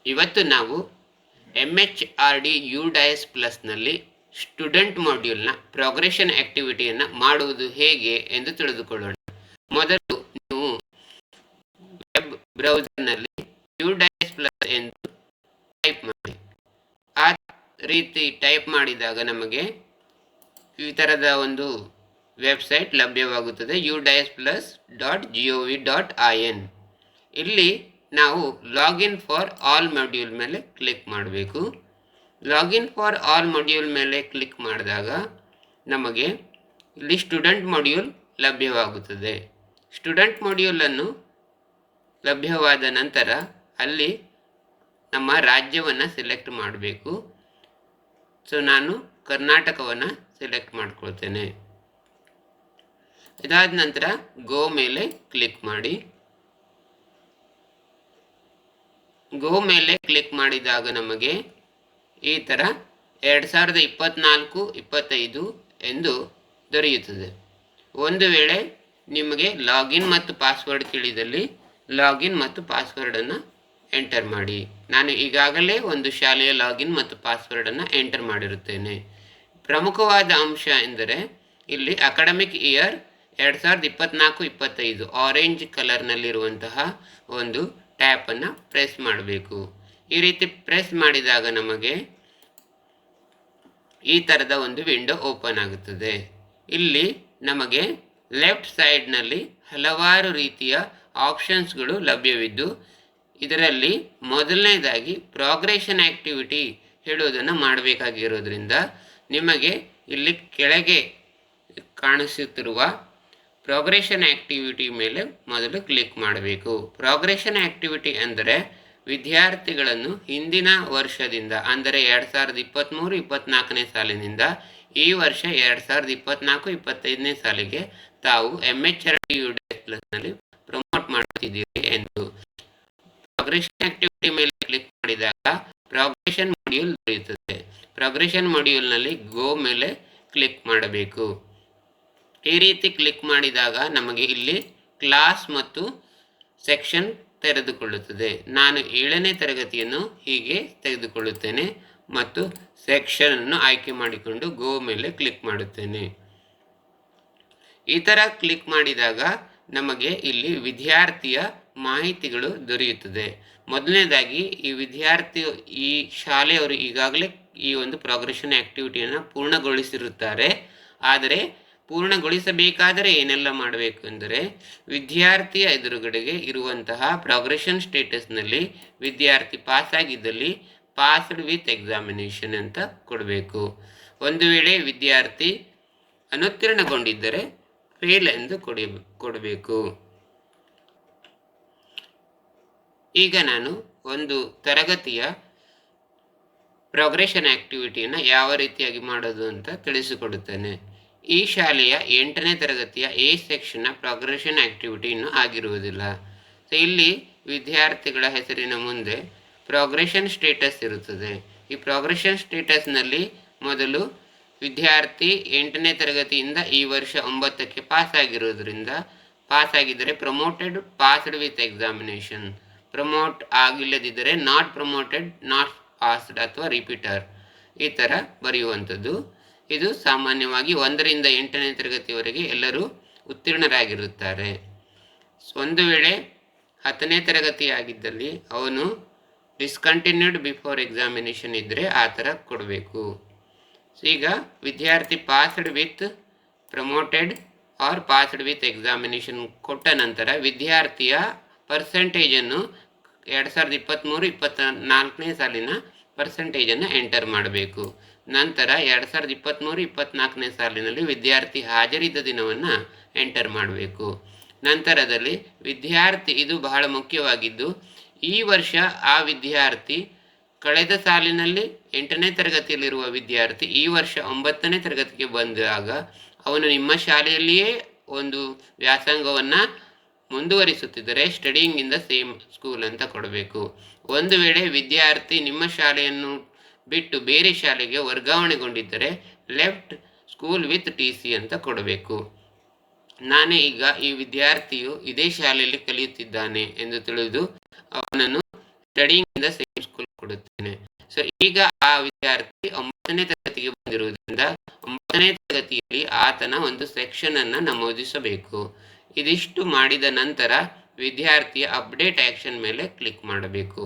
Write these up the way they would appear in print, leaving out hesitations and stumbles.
ಇವತ್ತು ನಾವು MHRD UDIS ಪ್ಲಸ್ನಲ್ಲಿ student ಮಾಡ್ಯೂಲ್ನ ಪ್ರೋಗ್ರೆಷನ್ ಆಕ್ಟಿವಿಟಿಯನ್ನು ಮಾಡುವುದು ಹೇಗೆ ಎಂದು ತಿಳಿದುಕೊಳ್ಳೋಣ. ಮೊದಲು ನೀವು ವೆಬ್ ಬ್ರೌಸರ್ನಲ್ಲಿ UDIS ಪ್ಲಸ್ ಎಂದು ಟೈಪ್ ಮಾಡಿ. ಆ ರೀತಿ ಟೈಪ್ ಮಾಡಿದಾಗ ನಮಗೆ ಈ ಥರದ ಒಂದು ವೆಬ್ಸೈಟ್ ಲಭ್ಯವಾಗುತ್ತದೆ, udisplus.gov.in. ಇಲ್ಲಿ ನಾವು ಲಾಗಿನ್ ಫಾರ್ ಆಲ್ ಮಾಡ್ಯೂಲ್ ಮೇಲೆ ಕ್ಲಿಕ್ ಮಾಡಬೇಕು. ಲಾಗಿನ್ ಫಾರ್ ಆಲ್ ಮಾಡ್ಯೂಲ್ ಮೇಲೆ ಕ್ಲಿಕ್ ಮಾಡಿದಾಗ ನಮಗೆ ಇಲ್ಲಿ ಸ್ಟೂಡೆಂಟ್ ಮಾಡ್ಯೂಲ್ ಲಭ್ಯವಾಗುತ್ತದೆ. ಸ್ಟೂಡೆಂಟ್ ಮಾಡ್ಯೂಲನ್ನು ಲಭ್ಯವಾದ ನಂತರ ಅಲ್ಲಿ ನಮ್ಮ ರಾಜ್ಯವನ್ನು ಸೆಲೆಕ್ಟ್ ಮಾಡಬೇಕು. ಸೊ ನಾನು ಕರ್ನಾಟಕವನ್ನು ಸೆಲೆಕ್ಟ್ ಮಾಡ್ಕೊಳ್ತೇನೆ. ಇದಾದ ನಂತರ ಗೋ ಮೇಲೆ ಕ್ಲಿಕ್ ಮಾಡಿ. ಗೋ ಮೇಲೆ ಕ್ಲಿಕ್ ಮಾಡಿದಾಗ ನಮಗೆ ಈ ಥರ 2024-25 ಎಂದು ದೊರೆಯುತ್ತದೆ. ಒಂದು ವೇಳೆ ನಿಮಗೆ ಲಾಗಿನ್ ಮತ್ತು ಪಾಸ್ವರ್ಡ್ ಕೇಳಿದಲ್ಲಿ ಲಾಗಿನ್ ಮತ್ತು ಪಾಸ್ವರ್ಡನ್ನು ಎಂಟರ್ ಮಾಡಿ. ನಾನು ಈಗಾಗಲೇ ಒಂದು ಶಾಲೆಯ ಲಾಗಿನ್ ಮತ್ತು ಪಾಸ್ವರ್ಡನ್ನು ಎಂಟರ್ ಮಾಡಿರುತ್ತೇನೆ. ಪ್ರಮುಖವಾದ ಅಂಶ ಎಂದರೆ ಇಲ್ಲಿ ಅಕಾಡೆಮಿಕ್ ಇಯರ್ 2024-25 ಆರೆಂಜ್ ಕಲರ್ನಲ್ಲಿರುವಂತಹ ಒಂದು ಟ್ಯಾಪನ್ನು ಪ್ರೆಸ್ ಮಾಡಬೇಕು. ಈ ರೀತಿ ಪ್ರೆಸ್ ಮಾಡಿದಾಗ ನಮಗೆ ಈ ಥರದ ಒಂದು ವಿಂಡೋ ಓಪನ್ ಆಗುತ್ತದೆ. ಇಲ್ಲಿ ನಮಗೆ ಲೆಫ್ಟ್ ಸೈಡ್ನಲ್ಲಿ ಹಲವಾರು ರೀತಿಯ ಆಪ್ಷನ್ಸ್ಗಳು ಲಭ್ಯವಿದ್ದು, ಇದರಲ್ಲಿ ಮೊದಲನೇದಾಗಿ ಪ್ರೋಗ್ರೆಷನ್ ಆ್ಯಕ್ಟಿವಿಟಿ ಹೇಳುವುದನ್ನು ಮಾಡಬೇಕಾಗಿರೋದ್ರಿಂದ ನಿಮಗೆ ಇಲ್ಲಿ ಕೆಳಗೆ ಕಾಣಿಸುತ್ತಿರುವ ಪ್ರೋಗ್ರೆಷನ್ ಆ್ಯಕ್ಟಿವಿಟಿ ಮೇಲೆ ಮೊದಲು ಕ್ಲಿಕ್ ಮಾಡಬೇಕು. ಪ್ರೋಗ್ರೆಷನ್ ಆ್ಯಕ್ಟಿವಿಟಿ ಅಂದರೆ ವಿದ್ಯಾರ್ಥಿಗಳನ್ನು ಹಿಂದಿನ ವರ್ಷದಿಂದ ಅಂದರೆ 2023-24ನೇ ಸಾಲಿನಿಂದ ಈ ವರ್ಷ 2024-25ನೇ ಸಾಲಿಗೆ ತಾವು MHRD UDIS ಪ್ಲಸ್ನಲ್ಲಿ ಪ್ರಮೋಟ್ ಮಾಡುತ್ತಿದ್ದೀರಿ ಎಂದು. ಪ್ರೋಗ್ರೆಷನ್ ಆ್ಯಕ್ಟಿವಿಟಿ ಮೇಲೆ ಕ್ಲಿಕ್ ಮಾಡಿದಾಗ ಪ್ರೋಗ್ರೆಷನ್ ಮಾಡ್ಯೂಲ್ ದೊರೆಯುತ್ತದೆ. ಪ್ರೋಗ್ರೆಷನ್ ಮಾಡ್ಯೂಲ್ನಲ್ಲಿ ಗೋ ಮೇಲೆ ಕ್ಲಿಕ್ ಮಾಡಬೇಕು. ಈ ರೀತಿ ಕ್ಲಿಕ್ ಮಾಡಿದಾಗ ನಮಗೆ ಇಲ್ಲಿ ಕ್ಲಾಸ್ ಮತ್ತು ಸೆಕ್ಷನ್ ತೆರೆದುಕೊಳ್ಳುತ್ತದೆ. ನಾನು 7ನೇ ತರಗತಿಯನ್ನು ಹೀಗೆ ತೆಗೆದುಕೊಳ್ಳುತ್ತೇನೆ ಮತ್ತು ಸೆಕ್ಷನನ್ನು ಆಯ್ಕೆ ಮಾಡಿಕೊಂಡು ಗೋ ಮೇಲೆ ಕ್ಲಿಕ್ ಮಾಡುತ್ತೇನೆ. ಈ ಥರ ಕ್ಲಿಕ್ ಮಾಡಿದಾಗ ನಮಗೆ ಇಲ್ಲಿ ವಿದ್ಯಾರ್ಥಿಯ ಮಾಹಿತಿಗಳು ದೊರೆಯುತ್ತದೆ. ಮೊದಲನೇದಾಗಿ ಈ ಶಾಲೆಯವರು ಈಗಾಗಲೇ ಈ ಒಂದು ಪ್ರೋಗ್ರೆಷನ್ ಆ್ಯಕ್ಟಿವಿಟಿಯನ್ನು ಪೂರ್ಣಗೊಳಿಸಿರುತ್ತಾರೆ. ಆದರೆ ಪೂರ್ಣಗೊಳಿಸಬೇಕಾದರೆ ಏನೆಲ್ಲ ಮಾಡಬೇಕು ಎಂದರೆ ವಿದ್ಯಾರ್ಥಿಯ ಎದುರುಗಡೆಗೆ ಇರುವಂತಹ ಪ್ರೋಗ್ರೆಷನ್ ಸ್ಟೇಟಸ್ನಲ್ಲಿ ವಿದ್ಯಾರ್ಥಿ ಪಾಸಾಗಿದ್ದಲ್ಲಿ ಪಾಸ್ಡ್ ವಿತ್ ಎಕ್ಸಾಮಿನೇಷನ್ ಅಂತ ಕೊಡಬೇಕು. ಒಂದು ವೇಳೆ ವಿದ್ಯಾರ್ಥಿ ಅನುತ್ತೀರ್ಣಗೊಂಡಿದ್ದರೆ ಫೇಲ್ ಎಂದು ಕೊಡಬೇಕು. ಈಗ ನಾನು ಒಂದು ತರಗತಿಯ ಪ್ರೋಗ್ರೆಷನ್ ಆ್ಯಕ್ಟಿವಿಟಿಯನ್ನು ಯಾವ ರೀತಿಯಾಗಿ ಮಾಡೋದು ಅಂತ ತಿಳಿಸಿಕೊಡುತ್ತೇನೆ. ಈ ಶಾಲೆಯ 8ನೇ ತರಗತಿಯ ಎ ಸೆಕ್ಷನ್ನ ಪ್ರೋಗ್ರೆಷನ್ ಆ್ಯಕ್ಟಿವಿಟಿ ಇನ್ನೂ ಆಗಿರುವುದಿಲ್ಲ. ಸೊ ಇಲ್ಲಿ ವಿದ್ಯಾರ್ಥಿಗಳ ಹೆಸರಿನ ಮುಂದೆ ಪ್ರೋಗ್ರೆಷನ್ ಸ್ಟೇಟಸ್ ಇರುತ್ತದೆ. ಈ ಪ್ರೋಗ್ರೆಷನ್ ಸ್ಟೇಟಸ್ನಲ್ಲಿ ಮೊದಲು ವಿದ್ಯಾರ್ಥಿ 8ನೇ ತರಗತಿಯಿಂದ ಈ ವರ್ಷ 9ಕ್ಕೆ ಪಾಸಾಗಿದ್ದರೆ promoted, passed with examination, promote ಆಗಿಲ್ಲದಿದ್ದರೆ ನಾಟ್ ಪ್ರಮೋಟೆಡ್, ನಾಟ್ ಪಾಸ್ಡ್ ಅಥವಾ ರಿಪೀಟರ್, ಈ ಥರ ಬರೆಯುವಂಥದ್ದು. ಇದು ಸಾಮಾನ್ಯವಾಗಿ 1ರಿಂದ 8ನೇ ತರಗತಿಯವರೆಗೆ ಎಲ್ಲರೂ ಉತ್ತೀರ್ಣರಾಗಿರುತ್ತಾರೆ. ಒಂದು ವೇಳೆ 10ನೇ ತರಗತಿ ಆಗಿದ್ದಲ್ಲಿ ಅವನು ಡಿಸ್ಕಂಟಿನ್ಯೂಡ್ ಬಿಫೋರ್ ಎಕ್ಸಾಮಿನೇಷನ್ ಇದ್ದರೆ ಆ ಥರ ಕೊಡಬೇಕು. ಈಗ ವಿದ್ಯಾರ್ಥಿ passed with promoted or passed with examination ಕೊಟ್ಟ ನಂತರ ವಿದ್ಯಾರ್ಥಿಯ ಪರ್ಸೆಂಟೇಜನ್ನು 2023-24ನೇ ಸಾಲಿನ ಪರ್ಸೆಂಟೇಜನ್ನು ಎಂಟರ್ ಮಾಡಬೇಕು. ನಂತರ 2023-24ನೇ ಸಾಲಿನಲ್ಲಿ ವಿದ್ಯಾರ್ಥಿ ಹಾಜರಿದ್ದ ದಿನವನ್ನು ಎಂಟರ್ ಮಾಡಬೇಕು. ನಂತರದಲ್ಲಿ ವಿದ್ಯಾರ್ಥಿ, ಇದು ಬಹಳ ಮುಖ್ಯವಾಗಿದ್ದು, ಈ ವರ್ಷ ಆ ವಿದ್ಯಾರ್ಥಿ ಕಳೆದ ಸಾಲಿನಲ್ಲಿ 8ನೇ ತರಗತಿಯಲ್ಲಿರುವ ವಿದ್ಯಾರ್ಥಿ ಈ ವರ್ಷ 9ನೇ ತರಗತಿಗೆ ಬಂದಾಗ ಅವನು ನಿಮ್ಮ ಶಾಲೆಯಲ್ಲಿಯೇ ಒಂದು ವ್ಯಾಸಂಗವನ್ನು ಮುಂದುವರಿಸುತ್ತಿದ್ದರೆ studying in the same school ಅಂತ ಕೊಡಬೇಕು. ಒಂದು ವೇಳೆ ವಿದ್ಯಾರ್ಥಿ ನಿಮ್ಮ ಶಾಲೆಯನ್ನು ಬಿಟ್ಟು ಬೇರೆ ಶಾಲೆಗೆ ವರ್ಗಾವಣೆಗೊಂಡಿದ್ದರೆ ಲೆಫ್ಟ್ ಸ್ಕೂಲ್ ವಿತ್ TC ಅಂತ ಕೊಡಬೇಕು. ನಾನೇ ಈಗ ಈ ವಿದ್ಯಾರ್ಥಿಯು ಇದೇ ಶಾಲೆಯಲ್ಲಿ ಕಲಿಯುತ್ತಿದ್ದಾನೆ ಎಂದು ತಿಳಿದು ಅವನನ್ನು studying in the same school ಕೊಡುತ್ತೇನೆ. ಸೊ ಈಗ ಆ ವಿದ್ಯಾರ್ಥಿ 9ನೇ ತರಗತಿಗೆ ಬಂದಿರುವುದರಿಂದ 9ನೇ ತರಗತಿಯಲ್ಲಿ ಆತನ ಒಂದು ಸೆಕ್ಷನ್ ಅನ್ನು ನಮೂದಿಸಬೇಕು. ಇದಿಷ್ಟು ಮಾಡಿದ ನಂತರ ವಿದ್ಯಾರ್ಥಿಯ ಅಪ್ಡೇಟ್ ಆಕ್ಷನ್ ಮೇಲೆ ಕ್ಲಿಕ್ ಮಾಡಬೇಕು.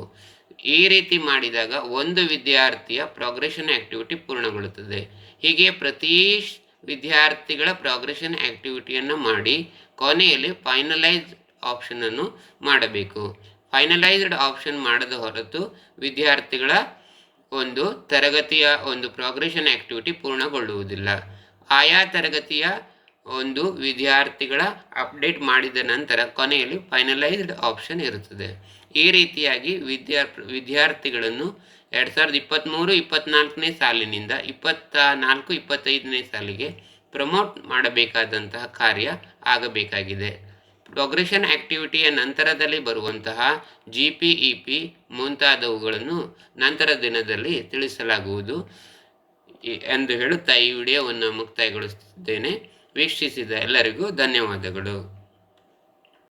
ಈ ರೀತಿ ಮಾಡಿದಾಗ ಒಂದು ವಿದ್ಯಾರ್ಥಿಯ ಪ್ರೋಗ್ರೆಷನ್ ಆಕ್ಟಿವಿಟಿ ಪೂರ್ಣಗೊಳ್ಳುತ್ತದೆ. ಹೀಗೆ ಪ್ರತಿ ವಿದ್ಯಾರ್ಥಿಗಳ ಪ್ರೋಗ್ರೆಷನ್ ಆಕ್ಟಿವಿಟಿಯನ್ನು ಮಾಡಿ ಕೊನೆಯಲ್ಲಿ ಫೈನಲೈಸ್ ಆಪ್ಷನನ್ನು ಮಾಡಬೇಕು. ಫೈನಲೈಸ್ಡ್ ಆಪ್ಷನ್ ಮಾಡದ ಹೊರತು ವಿದ್ಯಾರ್ಥಿಗಳ ಒಂದು ತರಗತಿಯ ಒಂದು ಪ್ರೋಗ್ರೆಷನ್ ಆಕ್ಟಿವಿಟಿ ಪೂರ್ಣಗೊಳ್ಳುವುದಿಲ್ಲ. ಆಯಾ ತರಗತಿಯ ಒಂದು ವಿದ್ಯಾರ್ಥಿಗಳ ಅಪ್ಡೇಟ್ ಮಾಡಿದ ನಂತರ ಕೊನೆಯಲ್ಲಿ ಫೈನಲೈಸ್ಡ್ ಆಪ್ಷನ್ ಇರುತ್ತದೆ. ಈ ರೀತಿಯಾಗಿ ವಿದ್ಯಾರ್ಥಿಗಳನ್ನು 2023-24ನೇ ಸಾಲಿನಿಂದ 24-25ನೇ ಸಾಲಿಗೆ ಪ್ರಮೋಟ್ ಮಾಡಬೇಕಾದಂತಹ ಕಾರ್ಯ ಆಗಬೇಕಾಗಿದೆ. ಪ್ರೋಗ್ರೆಷನ್ ಆಕ್ಟಿವಿಟಿಯ ನಂತರದಲ್ಲಿ ಬರುವಂತಹ GPEP ಮುಂತಾದವುಗಳನ್ನು ನಂತರ ದಿನದಲ್ಲಿ ತಿಳಿಸಲಾಗುವುದು ಎಂದು ಹೇಳುತ್ತಾ ಈ ವಿಡಿಯೋವನ್ನು ಮುಕ್ತಾಯಗೊಳಿಸುತ್ತಿದ್ದೇನೆ. ವೀಕ್ಷಿಸಿದ ಎಲ್ಲರಿಗೂ ಧನ್ಯವಾದಗಳು.